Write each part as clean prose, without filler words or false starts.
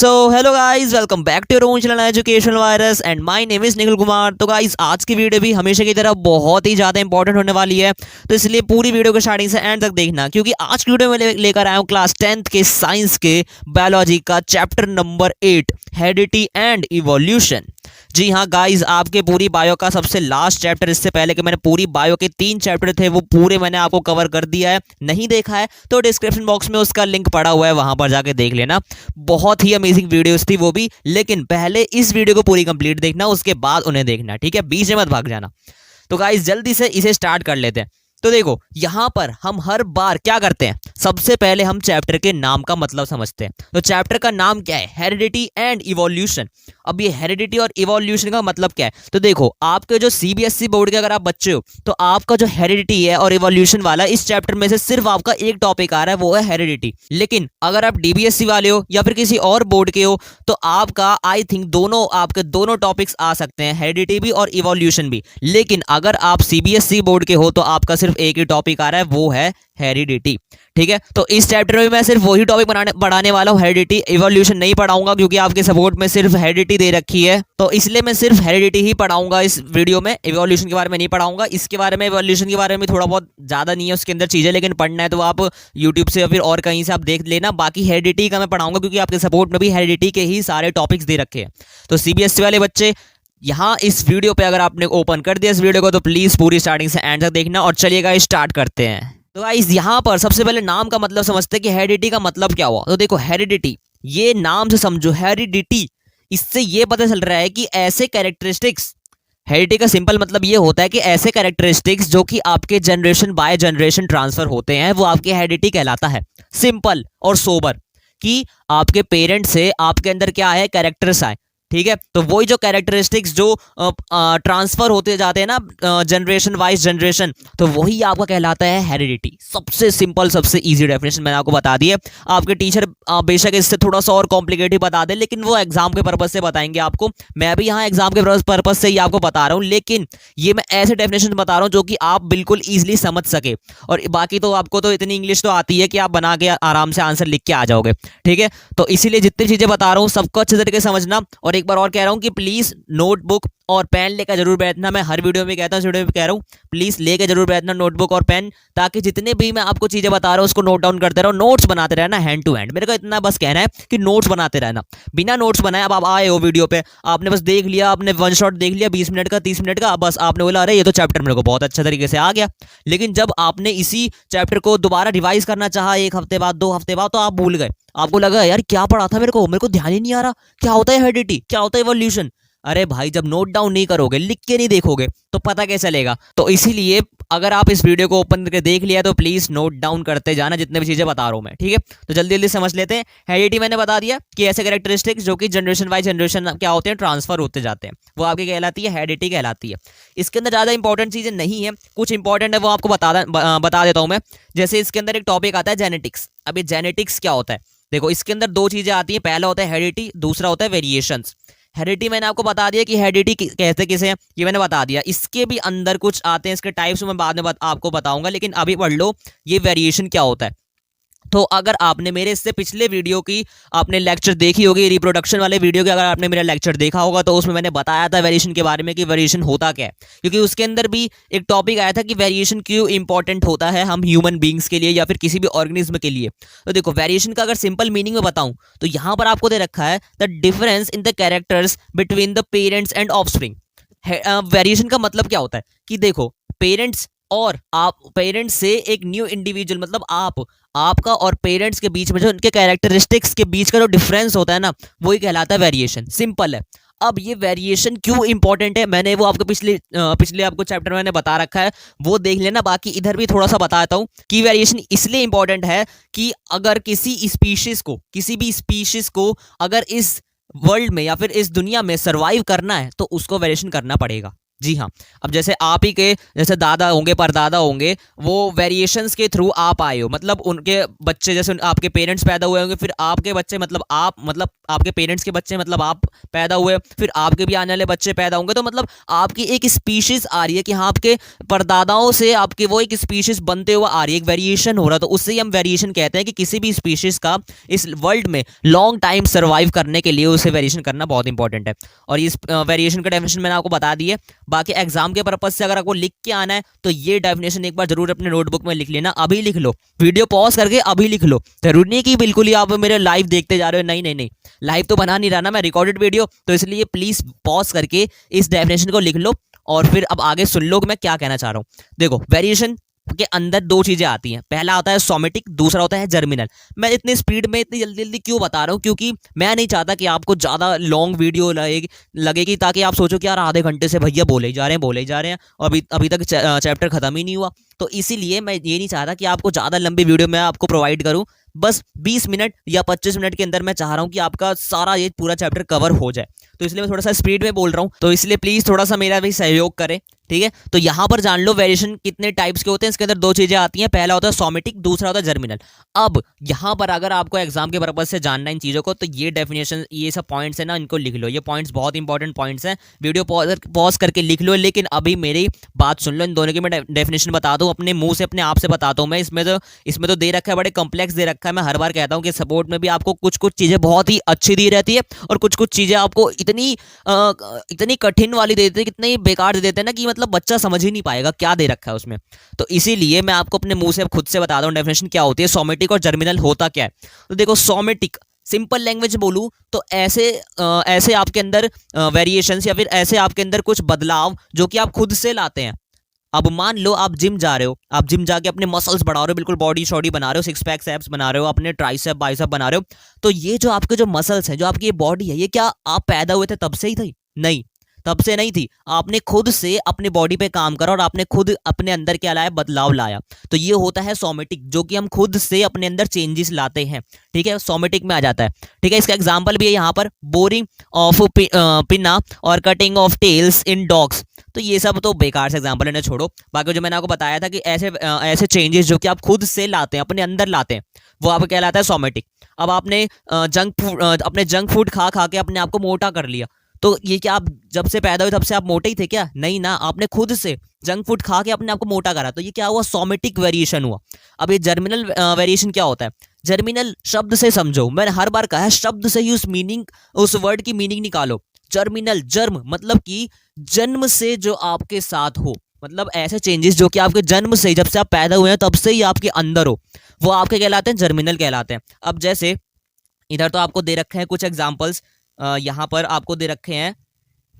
So hello guys, welcome back to your own channel educational virus and my name is Nikhil Kumar. तो guys, आज की video भी हमेशा की तरह बहुत ही ज़्यादा इंपॉर्टेंट होने वाली है, तो इसलिए पूरी वीडियो को स्टार्टिंग से एंड तक देखना, क्योंकि आज की वीडियो में लेकर आया हूँ क्लास 10th के साइंस के बायोलॉजी का chapter number 8 heredity and evolution. जी हाँ गाइस, आपके पूरी बायो का सबसे लास्ट चैप्टर, इससे पहले कि मैंने पूरी बायो के 3 चैप्टर थे वो पूरे मैंने आपको कवर कर दिया है। नहीं देखा है तो डिस्क्रिप्शन बॉक्स में उसका लिंक पड़ा हुआ है, वहां पर जाके देख लेना। बहुत ही अमेजिंग वीडियोस थी वो भी, लेकिन पहले इस वीडियो को पूरी कंप्लीट देखना, उसके बाद उन्हें देखना, ठीक है? बीच में मत भाग जाना। तो गाइस, जल्दी से इसे स्टार्ट कर लेते हैं। तो देखो, यहां पर हम हर बार क्या करते हैं, सबसे पहले हम चैप्टर के नाम का मतलब समझते हैं। तो चैप्टर का नाम क्या है? Heredity and evolution. अब ये हेरिडिटी और इवोल्यूशन का मतलब क्या है? तो देखो, आपके जो सीबीएसई बोर्ड के अगर आप बच्चे हो तो आपका जो हेरिडिटी है और इवोल्यूशन वाला, इस चैप्टर में से सिर्फ आपका एक टॉपिक आ रहा है, वो है हेरिडिटी। लेकिन अगर आप डीबीएससी वाले हो या फिर किसी और बोर्ड के हो तो आपका आई थिंक आपके दोनों टॉपिक्स आ सकते हैं, हेरिडिटी भी और इवोल्यूशन भी। लेकिन अगर आप सीबीएसई बोर्ड के हो तो आपका सिर्फ एक ही टॉपिक आ रहा है, वो है हेरिडिटी। ठीक है, तो इस चैप्टर में मैं सिर्फ वही टॉपिक पढ़ाने वाला हूँ, हेरिडिटी। इवोल्यूशन नहीं पढ़ाऊंगा क्योंकि आपके सपोर्ट में सिर्फ हेरिडिटी दे रखी है, तो इसलिए मैं सिर्फ हेरिडिटी ही पढ़ाऊंगा इस वीडियो में। इवोल्यूशन के बारे में नहीं पढ़ाऊंगा। इसके बारे में, इवोल्यूशन के बारे में थोड़ा बहुत ज्यादा नहीं है उसके अंदर चीजें, लेकिन पढ़ना है तो आप यूट्यूब से या फिर और कहीं से आप देख लेना। बाकी हेरिडिटी का मैं पढ़ाऊंगा क्योंकि आपके सपोर्ट में भी हेरिडिटी के ही सारे टॉपिक्स दे रखे हैं। तो सीबीएसई वाले बच्चे, यहाँ इस वीडियो पे अगर आपने ओपन कर दिया इस वीडियो को तो प्लीज पूरी स्टार्टिंग से एंड तक देखना। और चलिएगा, स्टार्ट करते हैं। तो गाइस, यहाँ पर सबसे पहले नाम का मतलब समझते हैं कि हेरिडिटी का मतलब क्या हुआ। तो देखो, हेरिडिटी, ये नाम से समझो, हेरिडिटी, इससे ये पता चल रहा है कि ऐसे कैरेक्टरिस्टिक्स, हेरिडिटी का सिंपल मतलब ये होता है कि ऐसे कैरेक्टरिस्टिक्स जो कि आपके जनरेशन बाय जनरेशन ट्रांसफर होते हैं, वो आपके हेरिडिटी कहलाता है। सिंपल और सोबर, कि आपके पेरेंट से आपके अंदर क्या है, कैरेक्टर्स आए। ठीक है, तो वही जो कैरेक्टरिस्टिक्स जो ट्रांसफर होते जाते हैं ना जनरेशन वाइज जनरेशन, तो वही आपका कहलाता है हेरिडिटी। सबसे सिंपल, सबसे इजी डेफिनेशन मैंने आपको बता दी है। आपके टीचर बेशक इससे थोड़ा सा और कॉम्प्लिकेटेड बता दे, लेकिन वो एग्जाम के पर्पज से बताएंगे आपको। मैं भी यहाँ एग्जाम के पर्पज से ही आपको बता रहा हूँ, लेकिन ये मैं ऐसे डेफिनेशन बता रहा हूँ जो कि आप बिल्कुल ईजिली समझ सके। और बाकी तो आपको तो इतनी इंग्लिश तो आती है कि आप बना के आराम से आंसर लिख के आ जाओगे। ठीक है, तो इसीलिए जितनी चीजें बता रहा हूँ सबको अच्छे तरीके से समझना। और एक बार और कह रहा हूं कि प्लीज नोटबुक और पेन लेकर जरूर बैठना। मैं हर वीडियो में कहता हूं, इस वीडियो में कह रहा हूं, प्लीज लेकर जरूर बैठना नोटबुक और पेन, ताकि जितने भी मैं आपको चीजें बता रहा हूं उसको नोट डाउन करते रहो। नोट्स बनाते रहना हैंड टू हैंड। मेरे को इतना बस कहना है कि नोट्स बनाते रहना। बिना नोट्स बनाए अब आप आए हो वीडियो पे, आपने बस देख लिया, आपने वन शॉट देख लिया 20 मिनट का 30 मिनट का, बस आपने बोला अरे ये तो चैप्टर मेरे को बहुत अच्छा तरीके से आ गया। लेकिन जब आपने इसी चैप्टर को दोबारा रिवाइज करना चाहा 1 हफ्ते बाद 2 हफ्ते बाद, तो आप भूल गए। आपको लगा यार क्या पढ़ा था, मेरे को ध्यान ही नहीं आ रहा, क्या होता है हेरिडिटी, क्या होता है इवोल्यूशन। अरे भाई, जब नोट डाउन नहीं करोगे, लिख के नहीं देखोगे, तो पता कैसे चलेगा? तो इसीलिए अगर आप इस वीडियो को ओपन करके देख लिया तो प्लीज नोट डाउन करते जाना जितने भी चीजें बता रहा हूं मैं। ठीक है, तो जल्दी जल्दी समझ लेते हैं। हेरिडिटी मैंने बता दिया कि ऐसे कैरेक्टरिस्टिक्स जो कि जनरेशन बाय जनरेशन क्या होते हैं, ट्रांसफर होते जाते हैं, वो आपकी कहलाती है, हेरिडिटी कहलाती है। इसके अंदर ज्यादा इंपॉर्टेंट चीजें नहीं है, कुछ इंपॉर्टेंट है वो आपको बता देता हूं मैं। जैसे इसके अंदर एक टॉपिक आता है जेनेटिक्स। अब ये जेनेटिक्स क्या होता है? देखो, इसके अंदर 2 चीजें आती हैं। पहला होता है हेरिडिटी, दूसरा होता है वेरिएशंस। हेरिडिटी मैंने आपको बता दिया कि हेरिडिटी कहते किसे हैं, ये मैंने बता दिया। इसके भी अंदर कुछ आते हैं, इसके टाइप्स मैं बाद में आपको बताऊंगा, लेकिन अभी पढ़ लो ये वेरिएशन क्या होता है। तो अगर आपने मेरे इससे पिछले वीडियो की आपने लेक्चर देखी होगी, रिप्रोडक्शन वाले वीडियो की अगर आपने मेरा लेक्चर देखा होगा, तो उसमें मैंने बताया था वेरिएशन के बारे में कि वेरिएशन होता क्या है। क्योंकि उसके अंदर भी एक टॉपिक आया था कि वेरिएशन क्यों इंपॉर्टेंट होता है हम ह्यूमन बींग्स के लिए या फिर किसी भी ऑर्गेनिज्म के लिए। तो देखो, वेरिएशन का अगर सिंपल मीनिंग में बताऊं तो यहां पर आपको दे रखा है the difference in the characters between the parents and offspring. Variation का मतलब क्या होता है कि देखो, पेरेंट्स और आप, पेरेंट्स से एक न्यू इंडिविजुअल, मतलब आपका और पेरेंट्स के बीच में जो उनके कैरेक्टरिस्टिक्स के बीच का जो डिफरेंस होता है ना, वही कहलाता है वेरिएशन। सिंपल है। अब ये वेरिएशन क्यों इंपॉर्टेंट है, मैंने वो आपको पिछले आपको चैप्टर में मैंने बता रखा है, वो देख लेना। बाकी इधर भी थोड़ा सा बताता हूं कि वेरिएशन इसलिए इंपॉर्टेंट है कि अगर किसी भी स्पीशीज को अगर इस वर्ल्ड में या फिर इस दुनिया में सरवाइव करना है तो उसको वेरिएशन करना पड़ेगा। जी हाँ। अब जैसे आप ही के जैसे दादा होंगे, परदादा होंगे, वो वेरिएशंस के थ्रू आप आए हो, मतलब उनके बच्चे जैसे आपके पेरेंट्स पैदा हुए होंगे, फिर आपके बच्चे मतलब आपके पेरेंट्स के बच्चे मतलब आप पैदा हुए, फिर आपके भी आने वाले बच्चे पैदा होंगे, तो मतलब आपकी एक स्पीशीज आ रही है कि हाँ आपके परदादाओं से आपके वो एक स्पीशीज बनते हुए आ रही है, एक वेरिएशन हो रहा है। तो उससे ही हम वेरिएशन कहते हैं कि किसी भी स्पीशीज का इस वर्ल्ड में लॉन्ग टाइम सर्वाइव करने के लिए उसे वेरिएशन करना बहुत इंपॉर्टेंट है। और इस वेरिएशन का डेफिनेशन मैंने आपको बता दी है। बाकी एग्जाम के पर्पज से अगर आपको लिख के आना है तो ये डेफिनेशन एक बार जरूर अपने नोटबुक में लिख लेना। अभी लिख लो, वीडियो पॉज करके अभी लिख लो। जरूरी नहीं कि बिल्कुल ही आप मेरे लाइव देखते जा रहे हो, नहीं नहीं नहीं, लाइव तो बना नहीं रहा ना मैं, रिकॉर्डेड वीडियो, तो इसलिए प्लीज पॉज करके इस डेफिनेशन को लिख लो और फिर अब आगे सुन लो कि मैं क्या कहना चाह रहा हूँ। देखो, वेरिएशन के अंदर दो चीजें आती हैं, पहला होता है सोमेटिक, दूसरा होता है जर्मिनल। मैं इतनी स्पीड में इतनी जल्दी जल्दी क्यों बता रहा हूँ, क्योंकि मैं नहीं चाहता कि आपको ज्यादा लॉन्ग वीडियो लगेगी ताकि आप सोचो कि यार आधे घंटे से भैया बोले ही जा रहे हैं और अभी तक चैप्टर खत्म ही नहीं हुआ। तो इसीलिए मैं ये नहीं चाहता कि आपको ज्यादा लंबी वीडियो मैं आपको प्रोवाइड करूं। बस 20 मिनट या 25 मिनट के अंदर मैं चाह रहा हूं कि आपका सारा ये पूरा चैप्टर कवर हो जाए, तो इसलिए मैं थोड़ा सा स्पीड में बोल रहा हूं। तो इसलिए प्लीज थोड़ा सा मेरा भी सहयोग करें, ठीक है। तो यहां पर जान लो वेरिएशन कितने टाइप्स के होते हैं। इसके अंदर दो चीजें आती हैं, पहला होता है सोमेटिक, दूसरा होता है जर्मिनल। अब यहां पर अगर आपको एग्जाम के पर्पज से जानना इन चीजों को, तो ये डेफिनेशन, ये सब पॉइंट्स है ना, इनको लिख लो। ये पॉइंट्स बहुत इंपॉर्टेंट पॉइंट्स हैं, वीडियो पॉज करके लिख लो। लेकिन अभी मेरी बात सुन लो, इन दोनों की मैं डेफिनेशन बता दूं, अपने मुंह से अपने आप से बताता हूं मैं। इसमें तो दे रखा है, बड़े कॉम्प्लेक्स दे रखा है। मैं हर बार कहता हूं कि सपोर्ट में भी आपको कुछ कुछ चीजें बहुत ही अच्छी दी रहती है और कुछ कुछ चीजें आपको इतनी कठिन वाली दे देते हैं, कितनी बेकार दे देते हैं ना कि मतलब बच्चा समझ ही नहीं पाएगा क्या दे रखा है उसमें। तो इसीलिए मैं आपको अपने मुंह से खुद से बता दूं डेफिनेशन क्या होती है, सोमेटिक और जर्मिनल होता क्या है। तो देखो, सोमेटिक सिंपल लैंग्वेज बोलूं तो ऐसे आपके अंदर वेरिएशंस या फिर ऐसे आपके अंदर कुछ बदलाव जो कि आप खुद से लाते हैं। अब मान लो आप जिम जा रहे हो, आप जिम जाके अपने मसल्स बढ़ा रहे हो, बिल्कुल बॉडी शॉडी बना रहे हो, सिक्स पैक्स एब्स बना रहे हो, अपने ट्राइसेप बाइसेप बना रहे हो। तो ये जो आपके जो मसल्स हैं, जो आपकी ये बॉडी है, ये क्या आप पैदा हुए थे तब से ही थी? नहीं, तब से नहीं थी। आपने खुद से अपने बॉडी पे काम करा और आपने खुद अपने अंदर क्या लाया, बदलाव लाया। तो ये होता है सोमेटिक, जो कि हम खुद से अपने अंदर चेंजेस लाते हैं, ठीक है, सोमेटिक में आ जाता है, ठीक है। इसका एग्जांपल भी है यहाँ पर, बोरिंग ऑफ पिन्ना और cutting of tails in dogs. तो ये सब तो बेकार से एग्जांपल है, छोड़ो। बाकी जो मैंने आपको बताया था कि ऐसे चेंजेस जो कि आप खुद से लाते हैं, अपने अंदर लाते हैं, वो आपको कहलाता है सोमेटिक। अब आपने जंक फूड खा खा के अपने आप को मोटा कर लिया, तो ये क्या आप जब से पैदा हुए तब से आप मोटे ही थे क्या? नहीं ना, आपने खुद से जंक फूड खा के अपने आप को मोटा करा, तो ये क्या हुआ, सोमेटिक वेरिएशन हुआ। अब ये जर्मिनल वेरिएशन क्या होता है? जर्मिनल शब्द से समझो, मैंने हर बार कहा है शब्द से ही उस वर्ड की मीनिंग निकालो। जर्मिनल, जर्म मतलब कि जन्म से जो आपके साथ हो, मतलब ऐसे चेंजेस जो कि आपके जन्म से, जब से आप पैदा हुए हैं तब से ही आपके अंदर हो, वो आपके कहलाते हैं जर्मिनल कहलाते हैं। अब जैसे इधर तो आपको दे रखे हैं कुछ एग्जाम्पल्स, यहाँ पर आपको दे रखे हैं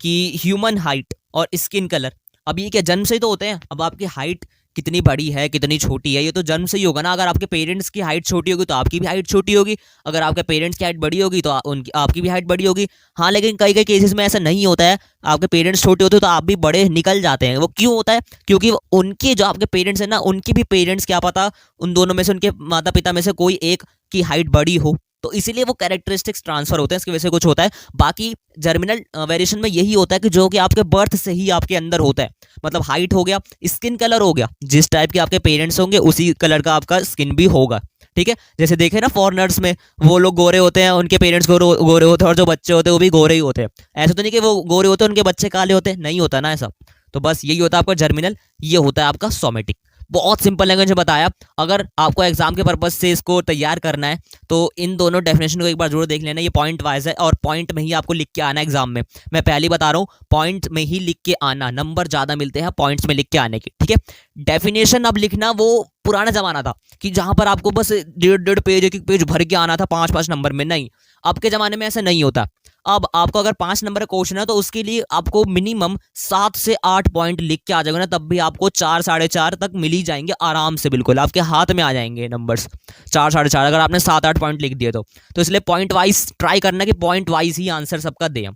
कि ह्यूमन हाइट और स्किन कलर। अब ये क्या जन्म से ही तो होते हैं? अब आपकी हाइट कितनी बड़ी है, कितनी छोटी है, ये तो जन्म से ही होगा ना। अगर आपके पेरेंट्स की हाइट छोटी होगी तो आपकी भी हाइट छोटी होगी, अगर आपके पेरेंट्स की हाइट बड़ी होगी तो आपकी भी हाइट बड़ी होगी। हाँ, लेकिन कई कई केसेस में ऐसा नहीं होता है, आपके पेरेंट्स छोटे होते हैं तो आप भी बड़े निकल जाते हैं। वो क्यों होता है? क्योंकि उनके जो आपके पेरेंट्स हैं ना, उनके भी पेरेंट्स, क्या पता उन दोनों में से, उनके माता पिता में से कोई एक की हाइट बड़ी हो, तो इसीलिए वो कैरेक्टरिस्टिक्स ट्रांसफर होते हैं, इसकी वजह से कुछ होता है। बाकी जर्मिनल वेरिएशन में यही होता है कि जो कि आपके बर्थ से ही आपके अंदर होता है, मतलब हाइट हो गया, स्किन कलर हो गया, जिस टाइप के आपके पेरेंट्स होंगे उसी कलर का आपका स्किन भी होगा, ठीक है। जैसे देखे ना फॉरेनर्स में, वो लोग गोरे होते हैं, उनके पेरेंट्स गोरे होते हैं और जो बच्चे होते हैं वो भी गोरे ही होते हैं। ऐसा तो नहीं कि वो गोरे होते हैं उनके बच्चे काले होते हैं, नहीं होता ना ऐसा। तो बस यही होता है आपका जर्मिनल, ये होता है आपका सोमेटिक। बहुत सिंपल लैंग्वेज में बताया। अगर आपको एग्जाम के पर्पज से इसको तैयार करना है तो इन दोनों डेफिनेशन को एक बार जरूर देख लेना। ये पॉइंट वाइज है और पॉइंट में ही आपको लिख के आना एग्जाम में। मैं पहले बता रहा हूँ, पॉइंट में ही लिख के आना, नंबर ज्यादा मिलते हैं पॉइंट्स में लिख के आने के, ठीक है। डेफिनेशन अब लिखना वो पुराना जमाना था कि जहां पर आपको बस डेढ़ पेज, एक पेज भर के आना था 5-5 नंबर में। नहीं, अब के जमाने में ऐसा नहीं होता। अब आपको अगर 5 नंबर का क्वेश्चन है तो उसके लिए आपको मिनिमम 7 से 8 पॉइंट लिख के आ जाएगा ना, तब भी आपको 4, 4.5 तक मिल ही जाएंगे आराम से, बिल्कुल आपके हाथ में आ जाएंगे नंबर्स 4, 4.5 अगर आपने 7-8 पॉइंट लिख दिए तो इसलिए पॉइंट वाइज ट्राई करना कि पॉइंट वाइज ही आंसर सबका दें,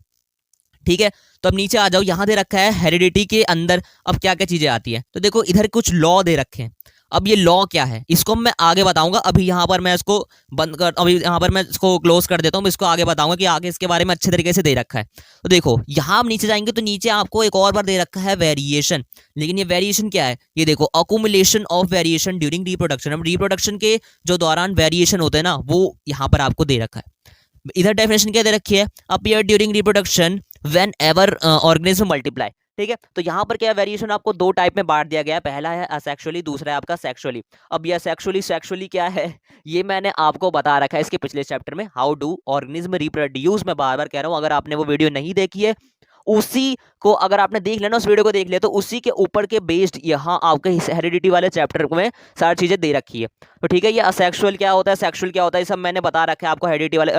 ठीक है। तो अब नीचे आ जाओ, यहां दे रखा है हेरिडिटी के अंदर अब क्या क्या चीजें आती है। तो देखो इधर कुछ लॉ दे रखे हैं। अब ये लॉ क्या है इसको मैं आगे बताऊंगा। अभी यहाँ पर मैं इसको बंद कर, अभी यहाँ पर मैं इसको क्लोज कर देता हूँ। इसको आगे बताऊंगा कि आगे इसके बारे में अच्छे तरीके से दे रखा है। तो देखो यहाँ आप नीचे जाएंगे तो नीचे आपको एक और बार दे रखा है वेरिएशन। लेकिन ये वेरिएशन क्या है, ये देखो accumulation of variation during reproduction. अब रिप्रोडक्शन के जो दौरान वेरिएशन होते हैं ना, वो यहाँ पर आपको दे रखा है। इधर डेफिनेशन क्या दे रखी है, appear during reproduction when ever organism multiply. ठीक है, तो यहाँ पर क्या वेरिएशन आपको दो टाइप में बांट दिया गया है। पहला है असेक्सुअली, दूसरा है आपका सेक्सुअली। अब ये सेक्सुअली क्या है ये मैंने आपको बता रखा है इसके पिछले चैप्टर में, हाउ डू ऑर्गेनिज्म रिप्रोड्यूस। मैं बार बार कह रहा हूँ, अगर आपने वो वीडियो नहीं देखी है उसी को अगर आपने देख लिया ना, उस वीडियो को देख लिया, तो उसी के ऊपर के बेस्ड यहाँ आपके हेरिडिटी वाले चैप्टर में सारी चीजें दे रखी है। तो ठीक है, ये असेक्सुअल क्या होता है, सेक्सुअल क्या होता है, ये सब मैंने बता रखा है आपको हेरिडिटी वाले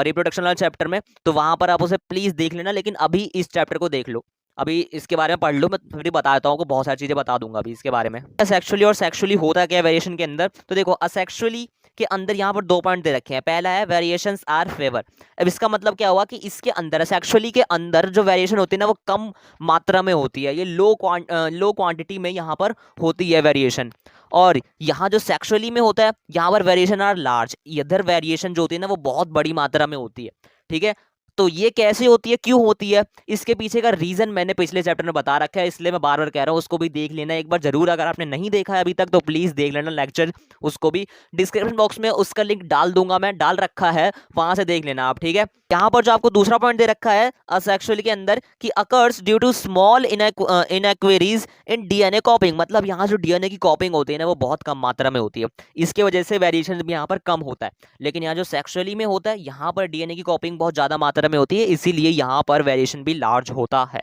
रिप्रोडक्शन वाले चैप्टर में। तो वहां पर आप उसे प्लीज देख लेना, लेकिन अभी इस चैप्टर को देख लो, अभी इसके बारे में पढ़ लो। मैं फिर बताता हूँ, बहुत सारी चीजें बता दूंगा अभी इसके बारे में। असेक्सुअली और सेक्सुअली होता क्या है वेरिएशन के अंदर, तो देखो असेक्सुअली के अंदर यहाँ पर 2 पॉइंट दे रखे हैं। पहला है वेरिएशंस आर फेवर। अब इसका मतलब क्या हुआ कि इसके अंदर सेक्सुअली के अंदर जो वेरिएशन होती है ना, वो कम मात्रा में होती है, ये लो क्वांटिटी में यहाँ पर होती है वेरिएशन। और यहाँ जो सेक्सुअली में होता है, यहाँ पर वेरिएशन आर लार्ज, इधर वेरिएशन जो होती है ना वो बहुत बड़ी मात्रा में होती है। ठीक है, तो ये कैसे होती है, क्यों होती है, इसके पीछे का रीजन मैंने पिछले चैप्टर में बता रखा है, इसलिए मैं बार बार कह रहा हूँ उसको भी देख लेना एक बार जरूर। अगर आपने नहीं देखा है अभी तक तो प्लीज देख लेना लेक्चर, उसको भी डिस्क्रिप्शन बॉक्स में उसका लिंक डाल दूंगा, मैं डाल रखा है, वहां से देख लेना आप। ठीक है, यहाँ पर जो आपको दूसरा पॉइंट दे रखा है असेक्सुअल के अंदर कि occurs due to small inaccuracies in DNA copying. मतलब यहाँ जो डीएनए की कॉपिंग होती है ना वो बहुत कम मात्रा में होती है, इसके वजह से वेरिएशन भी यहाँ पर कम होता है। लेकिन यहाँ जो सेक्सुअली में होता है, यहाँ पर डीएनए की कॉपिंग बहुत ज्यादा मात्रा में होती है, इसीलिए यहाँ पर वेरिएशन भी लार्ज होता है।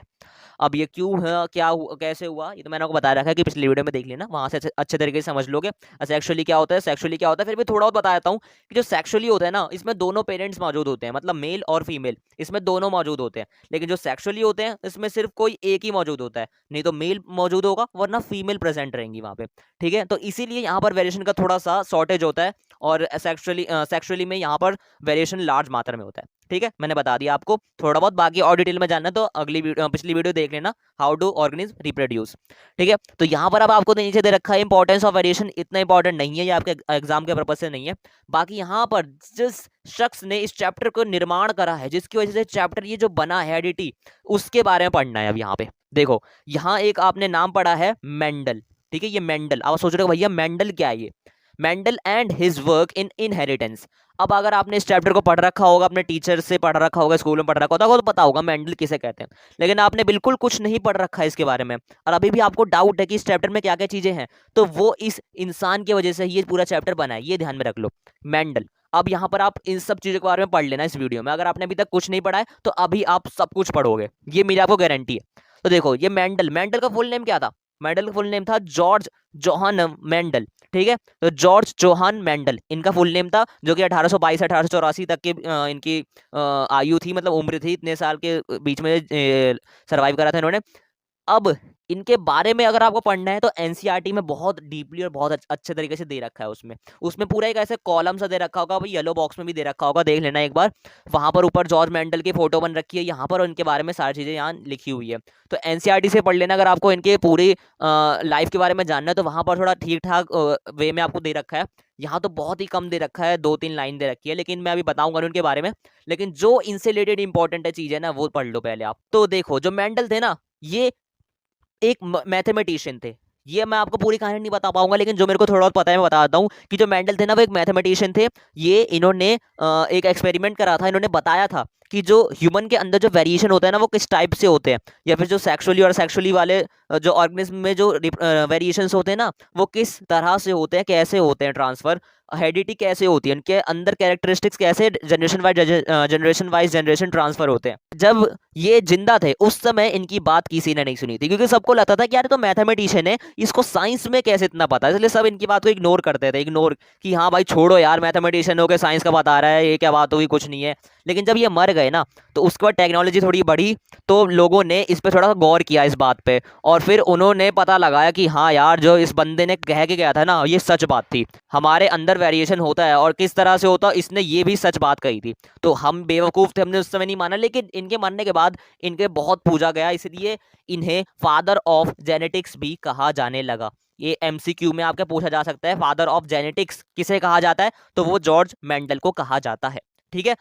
अब ये क्यों है, क्या कैसे हुआ, ये तो मैंने आपको बता रखा है कि पिछली वीडियो में देख लेना, वहां से अच्छे तरीके से समझ लोगे सेक्सुअली क्या होता है, सेक्सुअली क्या होता है। फिर भी थोड़ा बहुत बता देता हूँ कि जो सेक्सुअली होता है ना, इसमें दोनों पेरेंट्स मौजूद होते हैं, मतलब मेल और फीमेल, इसमें दोनों मौजूद होते हैं। लेकिन जो सेक्सुअली होते हैं इसमें सिर्फ कोई एक ही मौजूद होता है, नहीं तो मेल मौजूद होगा वरना फीमेल प्रेजेंट रहेंगी वहां पे। ठीक है, तो इसीलिए यहाँ पर वेरिएशन का थोड़ा सा शॉर्टेज होता है, और सेक्सुअली में यहाँ पर वेरिएशन लार्ज मात्रा में होता है। ठीक है, मैंने बता दिया आपको थोड़ा बहुत, बाकी और डिटेल में जानना है तो पिछली वीडियो देख लेना, हाउ डू ऑर्गेनिज्म रिप्रोड्यूस। ठीक है, तो यहाँ पर अब आपको नीचे दे रखा है इंपॉर्टेंस ऑफ वेरिएशन, इतना इंपॉर्टेंट नहीं है, ये आपके एग्जाम के पर्पज से नहीं है। बाकी यहाँ पर जिस शख्स ने इस चैप्टर को निर्माण करा है, जिसकी वजह से चैप्टर ये जो बना है हेरिडिटी, उसके बारे में पढ़ना है। अब यहाँ पे देखो, यहाँ एक आपने नाम पढ़ा है मेंडल। ठीक है, ये मेंडल, आप सोच रहे हो भैया मेंडल क्या है, ये Mendel and his work in inheritance. अब अगर आपने इस चैप्टर को पढ़ रखा होगा, अपने टीचर से पढ़ रखा होगा, स्कूल में पढ़ रखा होगा, तो पता होगा मेंडल किसे कहते हैं। लेकिन आपने बिल्कुल कुछ नहीं पढ़ रखा है इसके बारे में, और अभी भी आपको डाउट है कि इस चैप्टर में क्या क्या चीजें हैं, तो वो इस इंसान की वजह से ये पूरा चैप्टर बना है, ये ध्यान में रख लो, मेंडल। अब यहाँ पर आप इन सब चीजों के बारे में पढ़ लेना इस वीडियो में। अगर आपने अभी तक कुछ नहीं पढ़ा है तो अभी आप सब कुछ पढ़ोगे, ये मेरी आपको गारंटी है। तो देखो, ये मेंडल का फुल नेम क्या था, मेंडल का फुल नेम था जॉर्ज जोहान मेंडल। ठीक है, तो जॉर्ज जोहान मेंडल इनका फुल नेम था, जो कि 1822 1884 तक के इनकी आयु थी, मतलब उम्र थी, इतने साल के बीच में सरवाइव करा था इन्होंने। अब इनके बारे में अगर आपको पढ़ना है तो एनसीईआरटी में बहुत डीपली और बहुत अच्छे तरीके से दे रखा है, उसमें पूरा एक ऐसे कॉलम सा दे रखा होगा, भाई येलो बॉक्स में भी दे रखा होगा, देख लेना एक बार। वहां पर ऊपर जॉर्ज मेंडल की फोटो बन रखी है यहाँ पर, और इनके बारे में सारी चीजें यहाँ लिखी हुई है। तो एनसीईआरटी से पढ़ लेना, अगर आपको इनके पूरी लाइफ के बारे में जानना है तो वहां पर थोड़ा ठीक ठाक वे में आपको दे रखा है। यहाँ तो बहुत ही कम दे रखा है, 2-3 लाइन दे रखी है, लेकिन मैं अभी बताऊंगा उनके बारे में। लेकिन जो इनसे रिलेटेड इंपॉर्टेंट है चीज है ना, वो पढ़ लो पहले आप। तो देखो, जो मेंडल थे ना, ये एक मैथमेटिशियन थे। ये मैं आपको पूरी कहानी नहीं बता पाऊंगा, लेकिन जो मेरे को थोड़ा बहुत पता है मैं बता देता हूँ कि जो मेंडल थे ना, वो एक मैथमेटिशियन थे। ये इन्होंने एक एक्सपेरिमेंट करा था, इन्होंने बताया था कि जो ह्यूमन के अंदर जो वेरिएशन होता है ना, वो किस टाइप से होते हैं, या फिर जो सेक्सुअली और सेक्सुअली वाले जो ऑर्गेनिज्म में जो वेरिएशंस होते हैं ना, वो किस तरह से होते हैं, कैसे होते हैं ट्रांसफर, हेरिडिटी कैसे होती है, उनके अंदर कैरेक्टरिस्टिक्स कैसे जनरेशन वाइज जनरेशन ट्रांसफर होते हैं। जब ये जिंदा थे उस समय इनकी बात किसी ने नहीं सुनी थी, क्योंकि सबको लगता था कि यार तो मैथमेटिशियन है, इसको साइंस में कैसे इतना पता है, इसलिए सब इनकी बात को इग्नोर करते थे, कि हाँ भाई छोड़ो यार, मैथमेटिशियन हो के साइंस का बता रहा है, ये क्या बात होगी, कुछ नहीं है। लेकिन जब ये मर गए ना, तो उसके बाद टेक्नोलॉजी थोड़ी बढ़ी, तो लोगों ने इस पर थोड़ा सा गौर किया इस बात पे, और फिर उन्होंने पता लगाया कि हाँ यार, जो इस बंदे ने कह के गया था ना, ये सच बात थी, हमारे अंदर वेरिएशन होता है, और किस तरह से होता, इसने ये भी सच बात कही थी। तो हम बेवकूफ़ थे, हमने उस समय नहीं माना, लेकिन इनके मरने के बाद इनके बहुत पूजा गया, इसलिए इन्हें फादर ऑफ जेनेटिक्स भी कहा जाने लगा। ये MCQ में आपका पूछा जा सकता है, फादर ऑफ जेनेटिक्स किसे कहा जाता है, तो वो जॉर्ज मेंडल को कहा जाता है। ठीक है,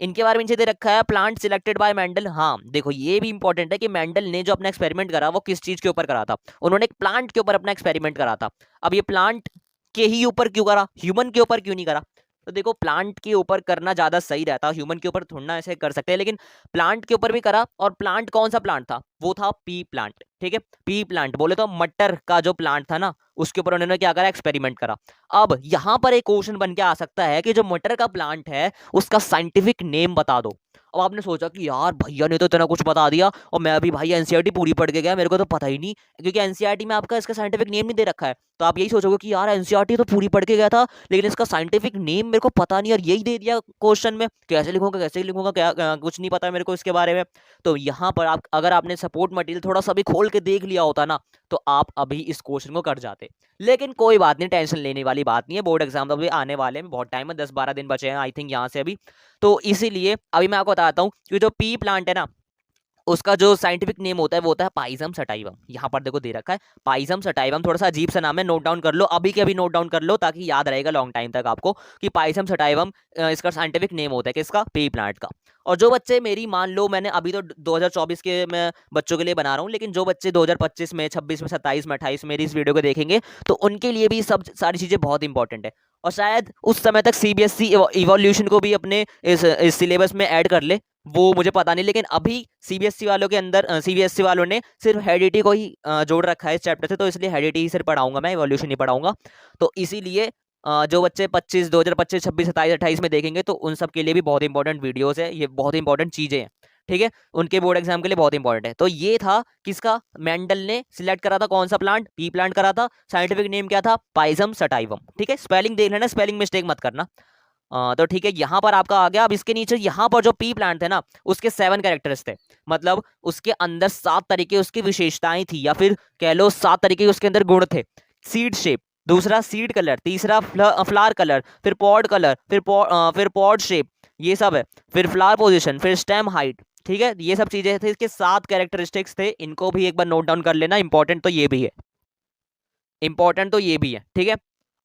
इनके बारे में नीचे दे रखा है प्लांट सिलेक्टेड बाय मेंडल। हाँ देखो ये भी इंपॉर्टेंट है कि मेंडल ने जो अपना एक्सपेरिमेंट करा वो किस चीज के ऊपर करा था, उन्होंने एक प्लांट के ऊपर अपना एक्सपेरिमेंट करा था। अब ये प्लांट के ही ऊपर क्यों करा, ह्यूमन के ऊपर क्यों नहीं करा? तो देखो प्लांट के ऊपर करना ज्यादा सही रहता, ह्यूमन के ऊपर थोड़ा ऐसे कर सकते हैं, लेकिन प्लांट के ऊपर भी करा। और प्लांट कौन सा प्लांट था, वो था पी प्लांट। ठीक है, पी प्लांट बोले तो मटर का जो प्लांट था ना, उसके ऊपर उन्होंने क्या करा, एक्सपेरिमेंट करा। अब यहां पर एक क्वेश्चन बन के आ सकता है कि जो मटर का प्लांट है उसका साइंटिफिक नेम बता दो। अब आपने सोचा कि यार भैया ने तो इतना कुछ बता दिया और मैं अभी भाई एनसीईआरटी पूरी पढ़ के गया, मेरे को तो पता ही नहीं, क्योंकि एनसीईआरटी में आपका इसका साइंटिफिक नेम नहीं दे रखा है। तो आप यही सोचोगे कि यार एनसीईआरटी तो पूरी पढ़ के गया था लेकिन इसका साइंटिफिक नेम मेरे को पता नहीं, और यही दे दिया क्वेश्चन में, कैसे लिखूंगा कैसे लिखूंगा, क्या कुछ नहीं पता मेरे को इसके बारे में। तो यहाँ पर आप अगर आपने सपोर्ट मटेरियल थोड़ा सा भी खोल के देख लिया होता ना, तो आप अभी इस क्वेश्चन को कर जाते। लेकिन कोई बात नहीं, टेंशन लेने वाली बात नहीं है, बोर्ड एग्जाम अभी आने वाले हैं, बहुत टाइम है, 10-12 दिन बचे हैं आई थिंक यहाँ से अभी। तो इसीलिए अभी मैं आपको बताता हूँ कि जो पी प्लांट है ना, उसका जो साइंटिफिक नेम होता है वो होता है पाइजम सटाइवम। यहाँ पर देखो दे रखा है पाइजम सटाइवम, थोड़ा सा अजीब सा नाम है, नोट डाउन कर लो, अभी के अभी नोट डाउन कर लो ताकि याद रहेगा लॉन्ग टाइम तक आपको कि पाइजम सटाइवम इसका साइंटिफिक नेम होता है किसका, पी प्लांट का। और जो बच्चे मेरी मान लो, मैंने अभी तो 2024 के मैं बच्चों के लिए बना रहा हूँ, लेकिन जो बच्चे 2025 में, 26 में, 27 में, 28 में मेरी इस वीडियो को देखेंगे तो उनके लिए भी सब सारी चीज़ें बहुत इंपॉर्टेंट है। और शायद उस समय तक सीबीएसई इवोल्यूशन को भी अपने इस सिलेबस में ऐड कर ले, वो मुझे पता नहीं, लेकिन अभी सीबीएसई वालों के अंदर सीबीएसई वालों ने सिर्फ हेरिडिटी को ही जोड़ रखा है इस चैप्टर से, तो इसलिए हेरिडिटी ही सिर्फ पढ़ाऊंगा मैं, इवोल्यूशन नहीं पढ़ाऊंगा। तो इसीलिए जो बच्चे 2025, 26, 27, 28 में देखेंगे तो उन सब के लिए भी बहुत इंपॉर्टेंट वीडियोस है, ये बहुत इंपॉर्टेंट चीजें हैं। ठीक है, उनके बोर्ड एग्जाम के लिए बहुत इंपॉर्टेंट है। तो ये था किसका, मेंडल ने सिलेक्ट करा था कौन सा प्लांट, पी प्लांट करा था, साइंटिफिक नेम क्या था, पाइजम सटाइवम। ठीक है, स्पेलिंग देख लेना, स्पेलिंग मिस्टेक मत करना। तो ठीक है, यहाँ पर आपका आ गया। अब इसके नीचे यहाँ पर जो पी प्लांट थे ना, उसके 7 कैरेक्टर्स थे, मतलब उसके अंदर 7 तरीके उसकी विशेषताएं थी, या फिर कह लो 7 तरीके उसके अंदर गुण थे। सीड शेप, दूसरा सीड कलर, तीसरा फ्लावर कलर, फिर पॉड कलर, फिर पॉड शेप, ये सब है, फिर फ्लावर पोजिशन, फिर स्टेम हाइट। ठीक है, ये सब चीजें थे, इसके 7 कैरेक्टरिस्टिक्स थे, इनको भी एक बार नोट डाउन कर लेना, इंपॉर्टेंट तो ये भी है, इंपॉर्टेंट तो ये भी है। ठीक है,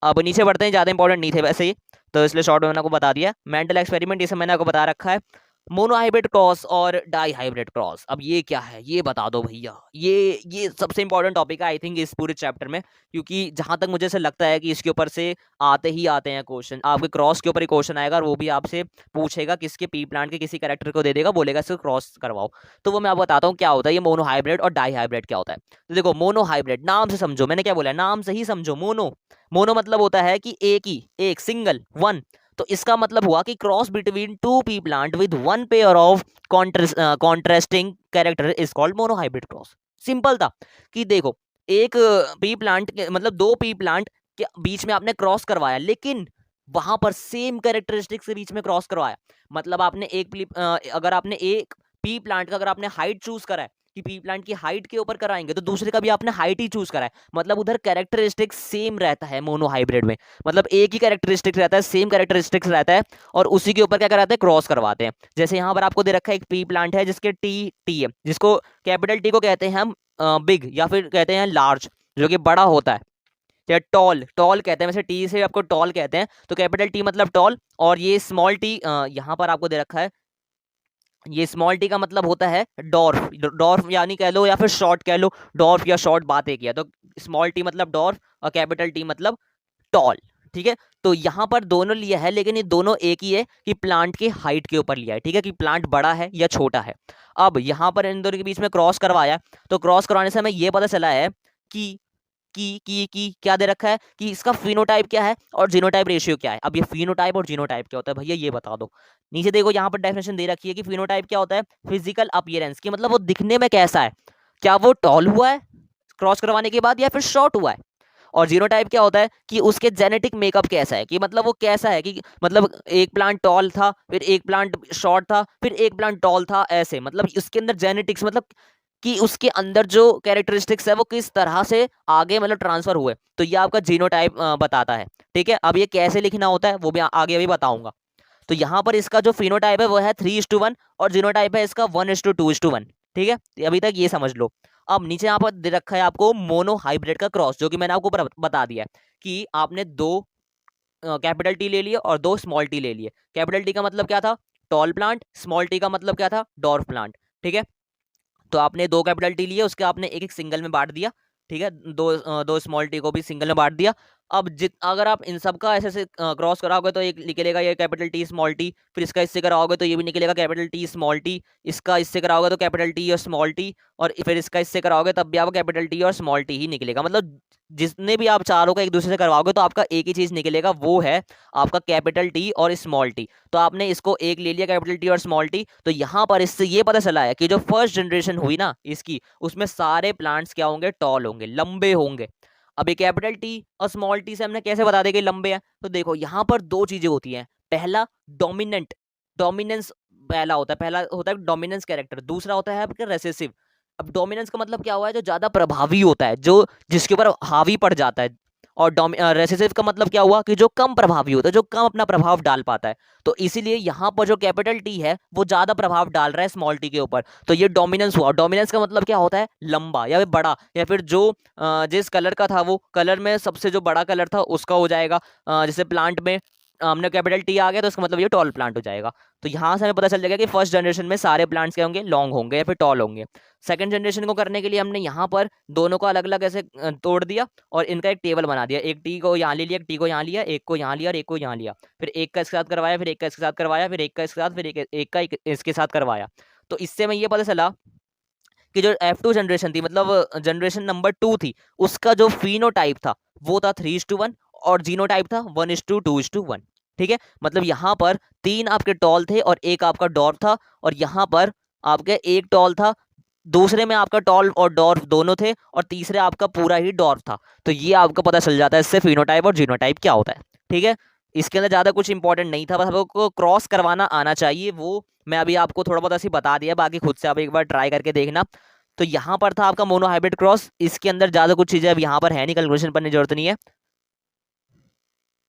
अब नीचे बढ़ते हैं, ज़्यादा इंपॉर्टेंट नहीं थे वैसे ही, तो इसलिए शॉर्ट में मैंने आपको बता दिया। मेंडल एक्सपेरिमेंट ये सब मैंने आपको बता रखा है। मोनो हाइब्रिड क्रॉस और डाई हाइब्रिड क्रॉस, अब ये क्या है ये बता दो भैया। ये सबसे इंपॉर्टेंट टॉपिक है आई थिंक इस पूरे चैप्टर में, क्योंकि जहां तक मुझे ऐसा लगता है कि इसके ऊपर से आते ही आते हैं क्वेश्चन, आपके क्रॉस के ऊपर ही क्वेश्चन आएगा, और वो भी आपसे पूछेगा किसके, पी प्लांट के किसी कैरेक्टर को दे देगा, बोलेगा इसको क्रॉस करवाओ। तो वो मैं आपको बताता हूँ क्या होता है ये मोनो हाइब्रिड और डाई हाइब्रिड क्या होता है। तो देखो मोनो हाइब्रिड नाम से समझो, मैंने क्या बोला, नाम से ही समझो। मोनो, मोनो मतलब होता है कि एक ही, एक सिंगल, वन। तो इसका मतलब हुआ कि cross between two P plant with one pair of contrasting character is called mono hybrid cross. Simple था कि देखो एक पी प्लांट मतलब 2 पी प्लांट के बीच में आपने क्रॉस करवाया, लेकिन वहां पर सेम कैरेक्टरिस्टिक्स के बीच में क्रॉस करवाया, मतलब आपने अगर आपने एक पी प्लांट का अगर आपने हाइट चूज करा है कि पी प्लांट की हाइट के ऊपर कराएंगे, तो दूसरे का भी आपने हाइट ही चूज करा है, मतलब उधर कैरेक्टरिस्टिक्स सेम रहता है मोनो हाइब्रिड में, मतलब एक ही कैरेक्टरिस्टिक्स रहता है, सेम कैरेक्टरिस्टिक्स रहता है, और उसी के ऊपर क्या कराते हैं, क्रॉस करवाते हैं। जैसे यहाँ पर आपको दे रखा है एक पी प्लांट है जिसके टी है, जिसको कैपिटल टी को कहते हैं हम बिग, या फिर कहते हैं लार्ज, जो कि बड़ा होता है, या टॉल, टॉल कहते हैं, वैसे टी से आपको टॉल कहते हैं, तो कैपिटल टी मतलब टॉल, और ये स्मॉल टी यहाँ पर आपको दे रखा है, ये स्मॉल टी का मतलब होता है डॉर्फ, डॉर्फ यानी कह लो या फिर शॉर्ट कह लो, डॉर्फ या शॉर्ट बात एक ही है। तो स्मॉल टी मतलब डॉर्फ और कैपिटल टी मतलब टॉल। ठीक है, तो यहाँ पर दोनों लिया है, लेकिन ये दोनों एक ही है कि प्लांट के हाइट के ऊपर लिया है। ठीक है, कि प्लांट बड़ा है या छोटा है। अब यहाँ पर इन दोनों के बीच में क्रॉस करवाया, तो क्रॉस करवाने से हमें ये पता चला है कि की क्या दे रखा है कि इसका फिनोटाइप क्या है और जीनोटाइप रेशियो क्या है। अब ये फिनोटाइप और जीनोटाइप क्या होता है भैया ये बता दो। नीचे देखो यहाँ पर डेफिनेशन दे रखी है कि फिनोटाइप क्या होता है, फिजिकल अपीयरेंस की, मतलब वो दिखने में कैसा है, क्या वो टॉल हुआ है क्रॉस करवाने के बाद या फिर शॉर्ट हुआ है। और जीनोटाइप क्या होता है कि उसके जेनेटिक मेकअप कैसा है, कि मतलब वो कैसा है, कि मतलब एक प्लांट टॉल था, फिर एक प्लांट शॉर्ट था, फिर एक प्लांट टॉल था, ऐसे मतलब इसके अंदर जेनेटिक्स, मतलब कि उसके अंदर जो कैरेक्टरिस्टिक्स है वो किस तरह से आगे मतलब ट्रांसफर हुए, तो ये आपका जीनोटाइप बताता है। ठीक है, अब ये कैसे लिखना होता है वो भी आगे अभी बताऊंगा। तो यहाँ पर इसका जो फिनोटाइप है वो है 3:1 और जीनोटाइप है इसका 1:2:1। ठीक है, अभी तक ये समझ लो। अब नीचे यहाँ पर दे रखा है आपको मोनो हाइब्रिड का क्रॉस, जो कि मैंने आपको बता दिया है कि आपने दो कैपिटल टी ले लिए और दो स्मॉल टी ले लिए। कैपिटल टी का मतलब क्या था, टॉल प्लांट, स्मॉल टी का मतलब क्या था, डॉर्फ प्लांट। ठीक है, तो आपने दो कैपिटल टी लिए, उसके आपने एक एक सिंगल में बांट दिया। ठीक है, दो स्मॉल टी को भी सिंगल में बांट दिया। अब अगर आप इन सब का ऐसे ऐसे क्रॉस कराओगे तो एक निकलेगा ये कैपिटल टी स्मॉल टी, फिर इसका इससे कराओगे तो ये भी निकलेगा कैपिटल टी स्मॉल टी, इसका इससे कराओगे तो कैपिटल टी और स्मॉल टी, और फिर इसका इससे कराओगे तब भी आपको कैपिटल टी और स्मॉल टी ही निकलेगा। मतलब जितने भी आप चारों का एक दूसरे से करवाओगे तो आपका एक ही चीज निकलेगा, वो है आपका कैपिटल टी और स्मॉल टी। तो आपने इसको एक ले लिया कैपिटल टी और स्मॉल टी, तो यहाँ पर इससे ये पता चला है कि जो फर्स्ट जनरेशन हुई ना इसकी, उसमें सारे प्लांट्स क्या होंगे, टॉल होंगे, लंबे होंगे। अब ये कैपिटल टी और स्मॉल टी से हमने कैसे बता दें कि लंबे हैं, तो देखो यहाँ पर दो चीजें होती हैं। पहला डोमिनेंट, डोमिनेंस पहला होता है, पहला होता है डोमिनेंस कैरेक्टर, दूसरा होता है आपका रेसेसिव। अब डोमिनेंस का मतलब क्या हुआ है, जो ज्यादा प्रभावी होता है, जो जिसके ऊपर हावी पड़ जाता है। और रेसेसिव का मतलब क्या हुआ कि जो कम प्रभावी होता है, जो कम अपना प्रभाव डाल पाता है। तो इसीलिए यहाँ पर जो कैपिटल टी है वो ज्यादा प्रभाव डाल रहा है स्मॉल टी के ऊपर, तो ये डोमिनेंस हुआ। डोमिनेंस का मतलब क्या होता है, लंबा या फिर बड़ा, या फिर जो जिस कलर का था वो कलर में सबसे जो बड़ा कलर था उसका हो जाएगा। जैसे प्लांट में हमने कैपिटल टी आ गया तो इसका मतलब ये टॉल प्लांट हो जाएगा। तो यहाँ से हमें पता चल जाएगा कि फर्स्ट जनरेशन में सारे प्लांट्स क्या होंगे, लॉन्ग होंगे या फिर टॉल होंगे। सेकंड जनरेशन को करने के लिए हमने यहाँ पर दोनों को अलग अलग ऐसे तोड़ दिया और इनका एक टेबल बना दिया। एक टी को यहाँ ले लिया, एक टी को यहाँ लिया, एक को यहाँ लिया और एक को यहाँ लिया, फिर एक का इसके साथ करवाया, फिर एक का इसके साथ करवाया, फिर एक का इसके साथ, फिर एक का इसके साथ करवाया। तो इससे मैं ये पता चला कि जो F2 जनरेशन थी, मतलब जनरेशन नंबर 2 थी, उसका जो फिनोटाइप था वो था 3:1 और जीनोटाइप था 1:2:1। ठीक है, मतलब यहाँ पर तीन आपके टॉल थे और एक आपका डॉर्फ था, और यहाँ पर आपके एक टॉल था, दूसरे में आपका टॉल और डॉर्फ दोनों थे, और तीसरे आपका पूरा ही डॉर्फ था। तो ये आपको पता चल जाता है इससे फिनोटाइप और जीनोटाइप क्या होता है। ठीक है, इसके अंदर ज़्यादा कुछ इंपॉर्टेंट नहीं था, बस आपको क्रॉस करवाना आना चाहिए, वो मैं अभी आपको थोड़ा बहुत ऐसे बता दिया, बाकी खुद से आप एक बार ट्राई करके देखना। तो यहाँ पर था आपका मोनो हाइब्रिड क्रॉस, इसके अंदर ज़्यादा कुछ चीज़ें अब यहाँ पर है नहीं, कैलकुलेशन करने की जरूरत नहीं है।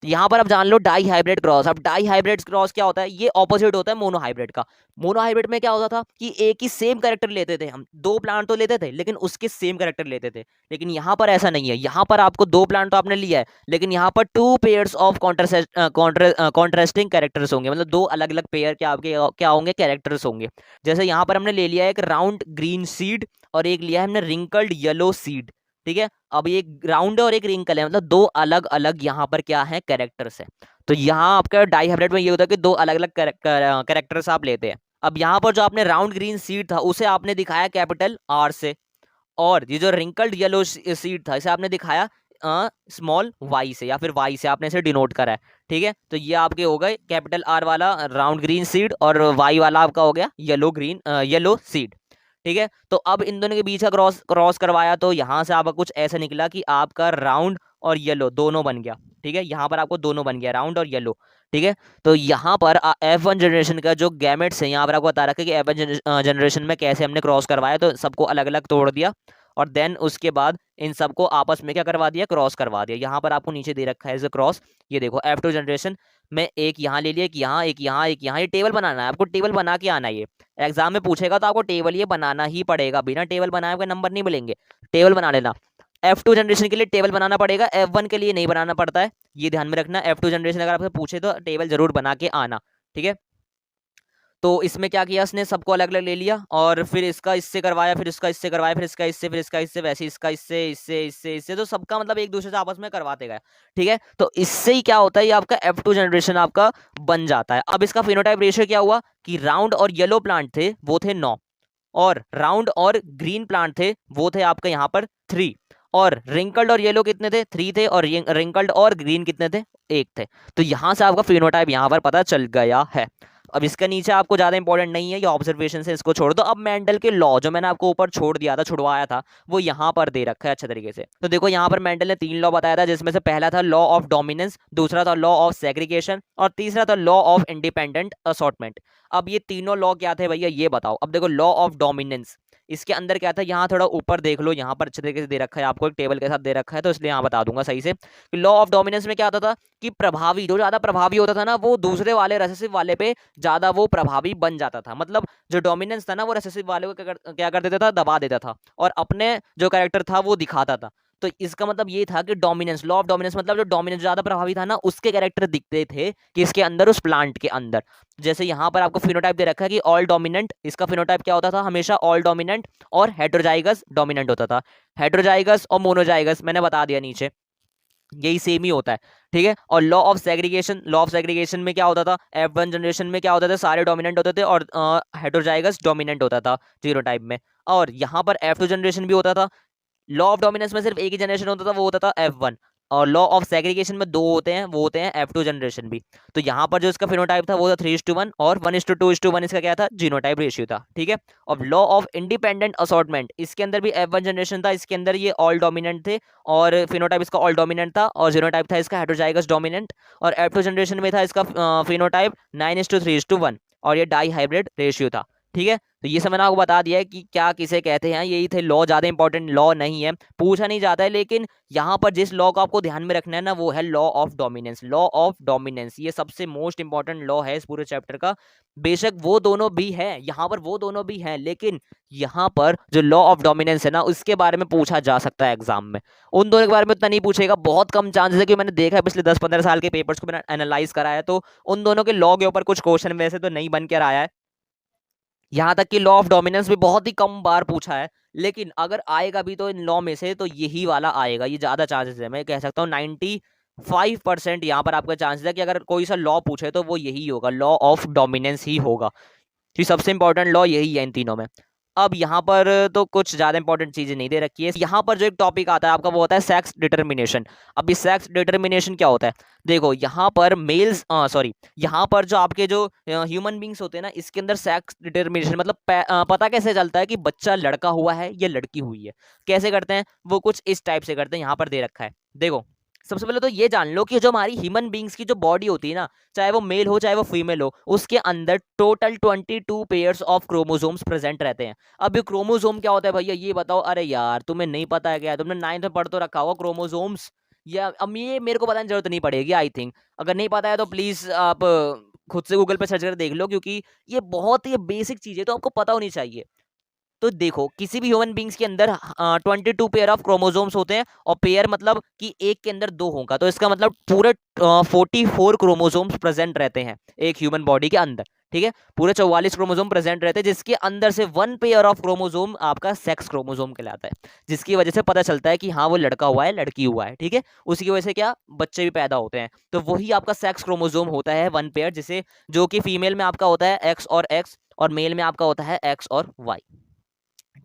यहाँ पर आप जान लो डाई हाइब्रिड क्रॉस। अब डाई हाइब्रिड क्रॉस क्या होता है, ये ऑपोजिट होता है मोनो हाइब्रिड का। मोनो हाइब्रिड में क्या होता था कि एक ही सेम कैरेक्टर लेते थे हम, दो प्लांट तो लेते थे लेकिन उसके सेम कैरेक्टर लेते थे। लेकिन यहाँ पर ऐसा नहीं है, यहाँ पर आपको दो प्लांट तो आपने लिया है लेकिन यहाँ पर two pairs of contrasting characters होंगे, मतलब दो अलग अलग पेयर के आपके क्या होंगे, कैरेक्टर्स होंगे। जैसे यहाँ पर हमने ले लिया एक राउंड ग्रीन सीड और एक लिया है हमने रिंकल्ड येलो सीड। ठीक है, अब एक राउंड और एक रिंकल है, मतलब दो अलग अलग यहाँ पर क्या है, कैरेक्टर्स है। तो यहाँ आपका डाई हाइब्रिड में ये होता है कि दो अलग अलग कैरेक्टर्स आप लेते हैं। अब यहाँ पर जो आपने राउंड ग्रीन सीड था उसे आपने दिखाया कैपिटल आर से, और ये जो रिंकल्ड येलो सीड था इसे आपने दिखाया स्मॉल वाई से, या फिर वाई से आपने इसे डिनोट करा है। ठीक है, तो ये आपके हो गए कैपिटल आर वाला राउंड ग्रीन सीड और वाई वाला आपका हो गया येलो सीड। ठीक है, तो अब इन दोनों के बीच का क्रॉस क्रॉस करवाया तो यहाँ से आपका कुछ ऐसा निकला कि आपका राउंड और येलो दोनों बन गया। ठीक है, यहाँ पर आपको दोनों बन गया, राउंड और येलो। ठीक है, तो यहाँ पर F1 जनरेशन का जो गैमेट्स है यहाँ पर आपको बता रखा है कि F1 जनरेशन में कैसे हमने क्रॉस करवाया, तो सबको अलग अलग तोड़ दिया और देन उसके बाद इन सबको आपस में क्या करवा दिया, क्रॉस करवा दिया। यहाँ पर आपको नीचे दे रखा है क्रॉस, ये देखो F2 जनरेशन में एक यहाँ ले लिया, एक यहाँ, एक यहाँ, एक यहाँ। ये टेबल बनाना है आपको, टेबल बना के आना है। ये एग्जाम में पूछेगा तो आपको टेबल ये बनाना ही पड़ेगा, बिना टेबल बनाए हुए नंबर नहीं मिलेंगे। टेबल बना लेना। F2 जनरेशन के लिए टेबल बनाना पड़ेगा, F1 के लिए नहीं बनाना पड़ता है, ये ध्यान में रखना। F2 जनरेशन अगर आपसे पूछे तो टेबल जरूर बना के आना। ठीक है, तो इसमें क्या किया उसने, सबको अलग अलग ले लिया और फिर इसका इससे करवाया, फिर इसका इससे करवाया, फिर इसका इससे, फिर इसका इससे, वैसे इसका इससे, इससे इससे इससे, तो सबका मतलब एक दूसरे से आपस में करवाते गए। ठीक है, तो इससे ही क्या होता है, ये आपका F2 जनरेशन आपका बन जाता है। अब इसका फिनोटाइप रेशियो क्या हुआ कि राउंड और येलो प्लांट थे वो थे 9, और राउंड और ग्रीन प्लांट थे वो थे आपके यहाँ पर 3, और रिंकल्ड और येलो कितने थे, 3 थे, और रिंकल्ड और ग्रीन कितने थे, 1 थे। तो यहाँ से आपका फिनोटाइप यहाँ पर पता चल गया है। अब इसका नीचे आपको ज्यादा इंपॉर्टेंट नहीं है, ये ऑब्जर्वेशन से इसको छोड़ दो। अब मेंडल के लॉ जो मैंने आपको ऊपर छोड़ दिया था, छुड़वाया था, वो यहाँ पर दे रखा है अच्छे तरीके से। तो देखो यहाँ पर मेंडल ने 3 लॉ बताया था, जिसमें से पहला था लॉ ऑफ डोमिनेंस, दूसरा था लॉ ऑफ सेग्रीगेशन, और तीसरा था लॉ ऑफ इंडिपेंडेंट असॉर्टमेंट। अब ये तीनों लॉ क्या थे भैया, ये बताओ। अब देखो लॉ ऑफ डोमिनेंस, इसके अंदर क्या था, यहाँ थोड़ा ऊपर देख लो, यहाँ पर अच्छे तरीके से दे रखा है, आपको एक टेबल के साथ दे रखा है, तो इसलिए यहाँ बता दूंगा सही से कि लॉ ऑफ डोमिनेंस में क्या होता था कि प्रभावी, जो ज्यादा प्रभावी होता था ना, वो दूसरे वाले रिसेसिव वाले पे ज्यादा वो प्रभावी बन जाता था। मतलब जो डोमिनेंस था ना, वो रिसेसिव वाले को क्या कर देता था, दबा देता था और अपने जो कैरेक्टर था वो दिखाता था। तो इसका मतलब ये था कि डोमिनेंस, लॉ ऑफ डोमिनेंस मतलब जो डोमिनेंस ज्यादा प्रभावी था ना, उसके कैरेक्टर दिखते थे किसके अंदर, उस प्लांट के अंदर। जैसे यहाँ पर आपको फिनोटाइप दे रखा है कि ऑल डोमिनेंट, इसका फिनोटाइप क्या होता था, हमेशा ऑल डोमिनेंट और हेटेरोजाइगस डोमिनेंट होता था। हेटेरोजाइगस और मोनोजाइगस मैंने बता दिया नीचे, यही सेम ही होता है, ठीक है। और law of segregation, law of segregation में क्या होता था, F1 जनरेशन में क्या होता था, सारे डोमिनेंट होते थे और हेटेरोजाइगस डोमिनेंट होता था जीनोटाइप में। और यहाँ पर F2 जनरेशन भी होता था। लॉ ऑफ डोमिनेंस में सिर्फ एक ही जनरेशन होता था, वो होता था F1। और लॉ ऑफ सेग्रीगेशन में दो होते हैं, वो होते हैं F2 जनरेशन भी। तो यहाँ पर जो इसका फिनोटाइप था वो था 3:1 और 1:2:1 इसका क्या था, जीनोटाइप रेशियो था, ठीक है। अब लॉ ऑफ इंडिपेंडेंट असॉर्टमेंट, इसके अंदर भी F1 जनरेशन था, इसके अंदर ये ऑल डोमिनेंट थे और फिनोटाइप इसका ऑल डोमिनेंट था और जीनोटाइप था इसका हेटेरोजाइगस डोमिनेंट। और F2 जनरेशन में था इसका फिनोटाइप 9:3:1 और ये डाई हाइब्रिड रेशियो था, ठीक है। तो ये सब मैंने आपको बता दिया है कि क्या किसे कहते हैं, यही थे लॉ। ज़्यादा इंपॉर्टेंट लॉ नहीं है, पूछा नहीं जाता है, लेकिन यहाँ पर जिस लॉ को आपको ध्यान में रखना है ना, वो है law of dominance. Law of dominance ये सबसे मोस्ट इंपॉर्टेंट लॉ है इस पूरे चैप्टर का। बेशक वो दोनों भी हैं, यहाँ पर वो दोनों भी हैं, लेकिन यहाँ पर जो लॉ ऑफ डोमिनेंस है ना, उसके बारे में पूछा जा सकता है एग्जाम में। उन दोनों के बारे में उतना नहीं पूछेगा, बहुत कम चांसेस है, कि मैंने देखा है पिछले 10-15 साल के पेपर्स को मैंने एनालाइज करा है, तो उन दोनों के लॉ के ऊपर कुछ क्वेश्चन वैसे तो नहीं बन कर आया है। यहाँ तक कि लॉ ऑफ डोमिनेंस भी बहुत ही कम बार पूछा है, लेकिन अगर आएगा भी तो इन लॉ में से तो यही वाला आएगा, ये ज्यादा चांसेस है। मैं कह सकता हूँ 95% यहाँ पर आपका चांसेस है कि अगर कोई सा लॉ पूछे तो वो यही होगा, लॉ ऑफ डोमिनेंस ही होगा। तो सबसे इंपॉर्टेंट लॉ यही है इन तीनों में। अब यहाँ पर तो कुछ ज्यादा इंपॉर्टेंट चीजें नहीं दे रखी है। यहाँ पर जो एक टॉपिक आता है आपका वो होता है सेक्स डिटर्मिनेशन। अब ये सेक्स डिटर्मिनेशन क्या होता है, देखो यहाँ पर मेल्स सॉरी यहाँ पर जो आपके जो ह्यूमन बींग्स होते हैं ना, इसके अंदर सेक्स डिटर्मिनेशन मतलब पता कैसे चलता है कि बच्चा लड़का हुआ है या लड़की हुई है। कैसे करते हैं वो, कुछ इस टाइप से करते हैं, यहाँ पर दे रखा है, देखो। सबसे पहले तो ये जान लो कि जो हमारी ह्यूमन बींग्स की जो बॉडी होती है ना, चाहे वो मेल हो चाहे वो फीमेल हो, उसके अंदर total 22 pairs of chromosomes present रहते हैं। अब ये क्रोमोसोम क्या होता है भैया, ये बताओ। अरे यार तुम्हें नहीं पता है क्या, तुमने 9th में पढ़ तो रखा होगा क्रोमोसोम्स, या अब ये मेरे को बताने की जरूरत नहीं पड़ेगी आई थिंक। अगर नहीं पता है तो प्लीज आप खुद से गूगल पे सर्च कर देख लो, क्योंकि ये बहुत ही बेसिक चीज है, तो आपको पता होनी चाहिए। तो देखो किसी भी ह्यूमन बींग्स के अंदर 22 पेयर ऑफ क्रोमोसोम्स होते हैं, और पेयर मतलब कि एक के अंदर दो होगा, तो इसका मतलब पूरे 44 क्रोमोसोम्स प्रेजेंट रहते हैं एक ह्यूमन बॉडी के अंदर, ठीक है। पूरे 44 क्रोमोसोम प्रेजेंट रहते हैं, जिसके अंदर से 1 पेयर ऑफ क्रोमोसोम आपका सेक्स क्रोमोसोम कहलाता है, जिसकी वजह से पता चलता है कि हाँ वो लड़का हुआ है लड़की हुआ है, ठीक है। उसी की वजह से क्या बच्चे भी पैदा होते हैं, तो वही आपका सेक्स क्रोमोसोम होता है 1 पेयर, जिसे जो कि फीमेल में आपका होता है एक्स और मेल में आपका होता है एक्स और वाई,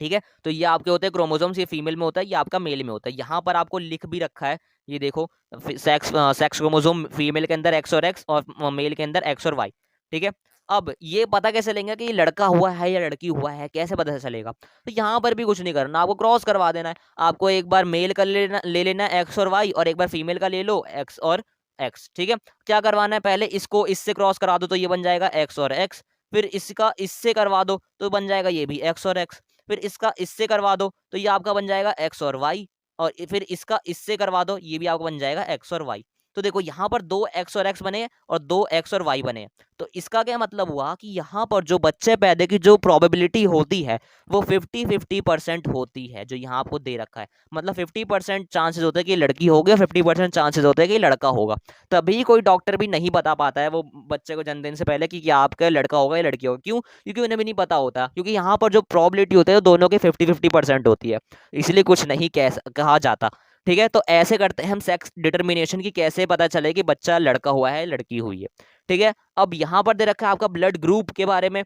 ठीक है। तो ये आपके होते हैं क्रोमोसोम्स, ये फीमेल में होता है, ये आपका मेल में होता है। यहाँ पर आपको लिख भी रखा है, ये देखो, सेक्स क्रोमोसोम फीमेल के अंदर एक्स और मेल के अंदर एक्स और वाई, ठीक है। अब ये पता कैसे चलेगा कि ये लड़का हुआ है या लड़की हुआ है, कैसे पता चलेगा, तो यहाँ पर भी कुछ नहीं करना, आपको क्रॉस करवा देना है। आपको एक बार मेल का ले लेना है एक्स और वाई, और एक बार फीमेल का ले लो एक्स और एक्स, ठीक है। क्या करवाना है, पहले इसको इससे क्रॉस करा दो तो ये बन जाएगा एक्स और एक्स, फिर इसका इससे करवा दो तो बन जाएगा ये भी एक्स और एक्स, फिर इसका इससे करवा दो तो ये आपका बन जाएगा एक्स और वाई, और फिर इसका इससे करवा दो ये भी आपका बन जाएगा एक्स और वाई। तो देखो यहाँ पर 2 एक्स और एक्स बने और 2 एक्स और वाई बने। तो इसका क्या मतलब हुआ कि यहाँ पर जो बच्चे पैदा की जो प्रोबेबिलिटी होती है वो 50-50% होती है, जो यहाँ आपको दे रखा है। मतलब 50% चांसेस होते हैं कि लड़की होगी, 50% चांसेस होते हैं कि लड़का होगा। तभी कोई डॉक्टर भी नहीं बता पाता है वो बच्चे को जन्म देने से पहले कि क्या आपका लड़का होगा या लड़की होगा। क्यों? क्योंकि उन्हें भी नहीं पता होता, क्योंकि यहाँ पर जो प्रोबेबिलिटी होती है दोनों के 50-50% होती है, इसलिए कुछ नहीं कहा जाता, ठीक है। तो ऐसे करते हैं हम सेक्स डिटर्मिनेशन की, कैसे पता चले कि बच्चा लड़का हुआ है लड़की हुई है, ठीक है। अब यहाँ पर दे रखा है आपका ब्लड ग्रुप के बारे में,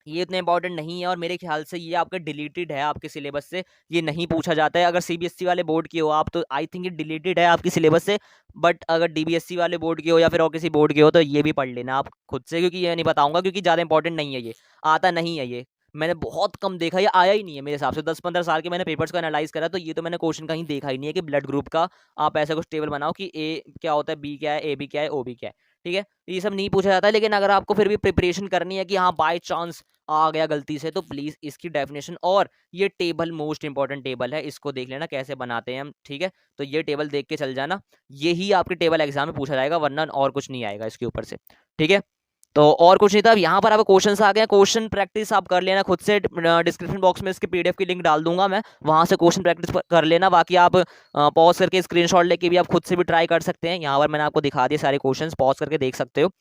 ये इतना इंपॉर्टेंट नहीं है, और मेरे ख्याल से ये आपका डिलीटेड है आपके सिलेबस से, ये नहीं पूछा जाता है। अगर सीबीएसई वाले बोर्ड की हो आप तो आई थिंक ये डिलीटेड है आपकी सिलेबस से, बट अगर डीबीएसई वाले बोर्ड की हो या फिर और किसी बोर्ड की हो तो ये भी पढ़ लेना आप खुद से, क्योंकि ये नहीं बताऊंगा, क्योंकि ज़्यादा इंपॉर्टेंट नहीं है, ये आता नहीं है, ये मैंने बहुत कम देखा, ये आया ही नहीं है मेरे हिसाब से। 10-15 साल के मैंने पेपर्स को एनालाइज करा, तो ये तो मैंने क्वेश्चन कहीं देखा ही नहीं है कि ब्लड ग्रुप का आप ऐसा कुछ टेबल बनाओ कि ए क्या होता है, बी क्या है, ए बी क्या है, ओ बी क्या है, ठीक है। ये सब नहीं पूछा जाता है, लेकिन अगर आपको फिर भी प्रिपरेशन करनी है कि हाँ बाय चांस आ गया गलती से तो प्लीज़ इसकी डेफिनेशन और ये टेबल मोस्ट इंपॉर्टेंट टेबल है, इसको देख लेना कैसे बनाते हैं हम, ठीक है। तो ये टेबल देख के चल जाना, यही आपके टेबल एग्जाम में पूछा जाएगा, वरना और कुछ नहीं आएगा इसके ऊपर से, ठीक है। तो और कुछ नहीं था। अब यहाँ पर आपको क्वेश्चंस आ गए हैं, क्वेश्चन प्रैक्टिस आप कर लेना खुद से। डिस्क्रिप्शन बॉक्स में इसके पीडीएफ की लिंक डाल दूंगा मैं, वहाँ से क्वेश्चन प्रैक्टिस कर लेना। बाकी आप पॉज करके स्क्रीनशॉट लेके भी आप खुद से भी ट्राई कर सकते हैं। यहाँ पर मैंने आपको दिखा दिए सारे क्वेश्चंस, पॉज करके देख सकते हो।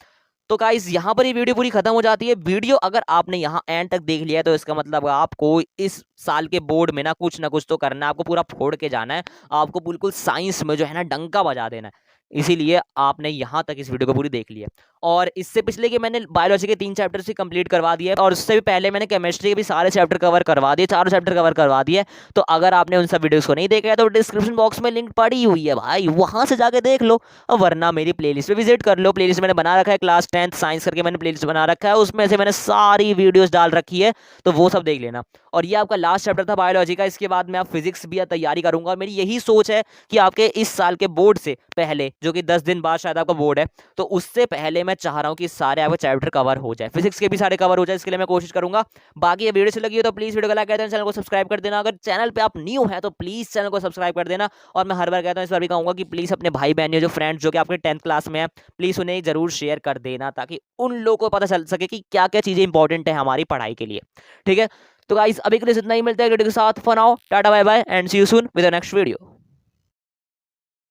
तो गाइस यहाँ पर ये वीडियो पूरी खत्म हो जाती है। वीडियो अगर आपने यहाँ एंड तक देख लिया है तो इसका मतलब आपको इस साल के बोर्ड में ना कुछ तो करना है, आपको पूरा फोड़ के जाना है, आपको बिल्कुल साइंस में जो है ना डंका बजा देना है। इसीलिए आपने यहाँ तक इस वीडियो को पूरी देख लिया। और इससे पिछले कि मैंने बायोलॉजी के 3 चैप्टर से कंप्लीट करवा दिया है, और उससे भी पहले मैंने केमिस्ट्री के भी सारे चैप्टर कवर करवा दिए, 4 चैप्टर कवर करवा दिए। तो अगर आपने उन सब वीडियोस को नहीं देखा है तो डिस्क्रिप्शन बॉक्स में लिंक पड़ी हुई है भाई, वहां से जाके देख लो, और वरना मेरी प्लेलिस्ट पे विजिट कर लो। प्लेलिस्ट मैंने बना रखा है, क्लास 10th साइंस करके मैंने प्लेलिस्ट बना रखा है, उसमें से मैंने सारी वीडियोस डाल रखी है, तो वो सब देख लेना। और ये आपका लास्ट चैप्टर था बायोलॉजी का, इसके बाद मैं आप फिजिक्स भी तैयारी करूंगा। मेरी यही सोच है कि आपके इस साल के बोर्ड से पहले, जो कि 10 दिन बाद शायद आपका बोर्ड है, तो उससे पहले मैं चाह रहा हूं कि सारे आपके चैप्टर कवर हो जाए, फिजिक्स के भी सारे कवर हो जाए, इसके लिए मैं कोशिश करूंगा। बाकी ये वीडियो से लगी हो तो प्लीज वीडियो को लाइक कर देना, चैनल को सब्सक्राइब कर देना। अगर चैनल पे आप न्यू है तो प्लीज चैनल को सब्सक्राइब कर देना। और मैं हर बार कहता हूं, इस बार भी कहूंगा कि प्लीज अपने भाई बहन जो फ्रेंड्स जो कि आपके 10th क्लास में है, प्लीज उन्हें जरूर शेयर कर देना, ताकि उन लोगों को पता चल सके कि क्या क्या चीजें इंपॉर्टेंट है हमारी पढ़ाई के लिए, ठीक है। तो गाइस अभी के लिए इतना ही, मिलता है वीडियो के साथ। For now tata bye bye and see you soon with the next video.